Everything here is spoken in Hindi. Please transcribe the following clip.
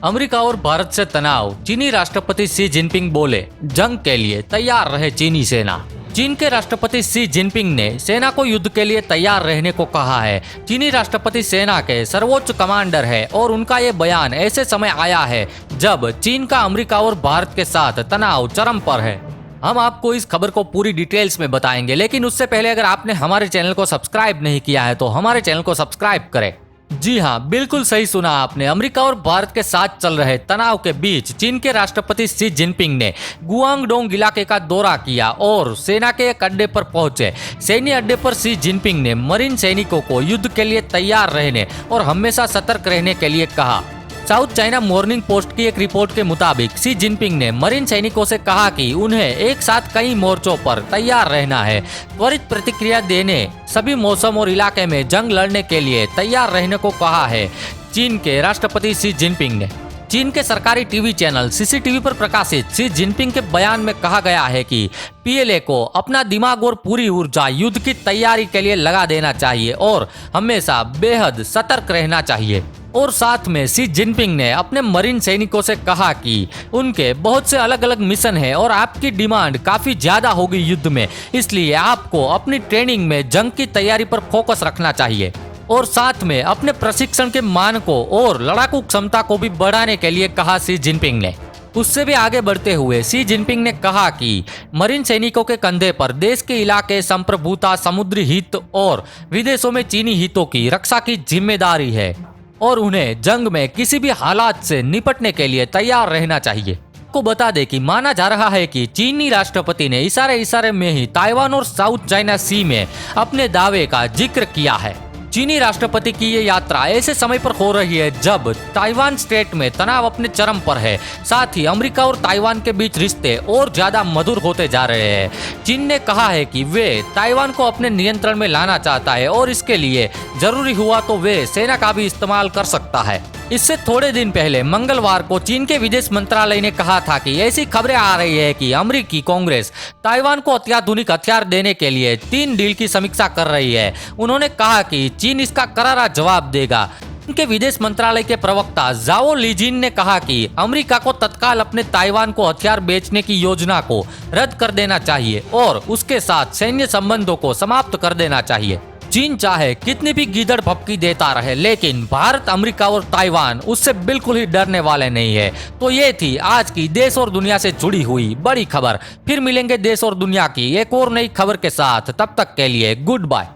अमेरिका और भारत से तनाव। चीनी राष्ट्रपति शी जिनपिंग बोले, जंग के लिए तैयार रहे चीनी सेना। चीन के राष्ट्रपति शी जिनपिंग ने सेना को युद्ध के लिए तैयार रहने को कहा है। चीनी राष्ट्रपति सेना के सर्वोच्च कमांडर है और उनका ये बयान ऐसे समय आया है जब चीन का अमेरिका और भारत के साथ तनाव चरम पर है। हम आपको इस खबर को पूरी डिटेल्स में बताएंगे, लेकिन उससे पहले अगर आपने हमारे चैनल को सब्सक्राइब नहीं किया है तो हमारे चैनल को सब्सक्राइब करें। जी हाँ, बिल्कुल सही सुना आपने। अमेरिका और भारत के साथ चल रहे तनाव के बीच चीन के राष्ट्रपति शी जिनपिंग ने गुआंगडोंग इलाके का दौरा किया और सेना के एक अड्डे पर पहुंचे। सैन्य अड्डे पर शी जिनपिंग ने मरीन सैनिकों को युद्ध के लिए तैयार रहने और हमेशा सतर्क रहने के लिए कहा। साउथ चाइना मॉर्निंग पोस्ट की एक रिपोर्ट के मुताबिक शी जिनपिंग ने मरीन सैनिकों से कहा कि उन्हें एक साथ कई मोर्चों पर तैयार रहना है, त्वरित प्रतिक्रिया देने, सभी मौसम और इलाके में जंग लड़ने के लिए तैयार रहने को कहा है। चीन के राष्ट्रपति शी जिनपिंग ने चीन के सरकारी टीवी चैनल सीसीटीवी पर प्रकाशित शी जिनपिंग के बयान में कहा गया है कि पीएलए को अपना दिमाग और पूरी ऊर्जा युद्ध की तैयारी के लिए लगा देना चाहिए और हमेशा बेहद सतर्क रहना चाहिए। और साथ में शी जिनपिंग ने अपने मरीन सैनिकों से कहा कि उनके बहुत से अलग अलग मिशन है और आपकी डिमांड काफी ज्यादा होगी युद्ध में, इसलिए आपको अपनी ट्रेनिंग में जंग की तैयारी पर फोकस रखना चाहिए और साथ में अपने प्रशिक्षण के मानकों और लड़ाकू क्षमता को भी बढ़ाने के लिए कहा शी जिनपिंग ने। उससे भी आगे बढ़ते हुए शी जिनपिंग ने कहा कि मरीन सैनिकों के कंधे पर देश के इलाके, संप्रभुता, समुद्री हित और विदेशों में चीनी हितों की रक्षा की जिम्मेदारी है और उन्हें जंग में किसी भी हालात से निपटने के लिए तैयार रहना चाहिए। को बता दें कि माना जा रहा है कि चीनी राष्ट्रपति ने इशारे में ही ताइवान और साउथ चाइना सी में अपने दावे का जिक्र किया है। चीनी राष्ट्रपति की ये यात्रा ऐसे समय पर हो रही है जब ताइवान स्टेट में तनाव अपने चरम पर है। साथ ही अमेरिका और ताइवान के बीच रिश्ते और ज्यादा मधुर होते जा रहे हैं। चीन ने कहा है कि वे ताइवान को अपने नियंत्रण में लाना चाहता है और इसके लिए जरूरी हुआ तो वे सेना का भी इस्तेमाल कर सकता है। इससे थोड़े दिन पहले मंगलवार को चीन के विदेश मंत्रालय ने कहा था कि ऐसी खबरें आ रही है कि अमेरिकी कांग्रेस ताइवान को अत्याधुनिक हथियार देने के लिए 3 डील की समीक्षा कर रही है। उन्होंने कहा कि चीन इसका करारा जवाब देगा। उनके विदेश मंत्रालय के प्रवक्ता जाओ लीजिन ने कहा कि अमेरिका को तत्काल अपने ताइवान को हथियार बेचने की योजना को रद्द कर देना चाहिए और उसके साथ सैन्य संबंधों को समाप्त कर देना चाहिए। चीन चाहे कितनी भी गीदड़ भपकी देता रहे, लेकिन भारत, अमेरिका और ताइवान उससे बिल्कुल ही डरने वाले नहीं है। तो ये थी आज की देश और दुनिया से जुड़ी हुई बड़ी खबर। फिर मिलेंगे देश और दुनिया की एक और नई खबर के साथ। तब तक के लिए गुड बाय।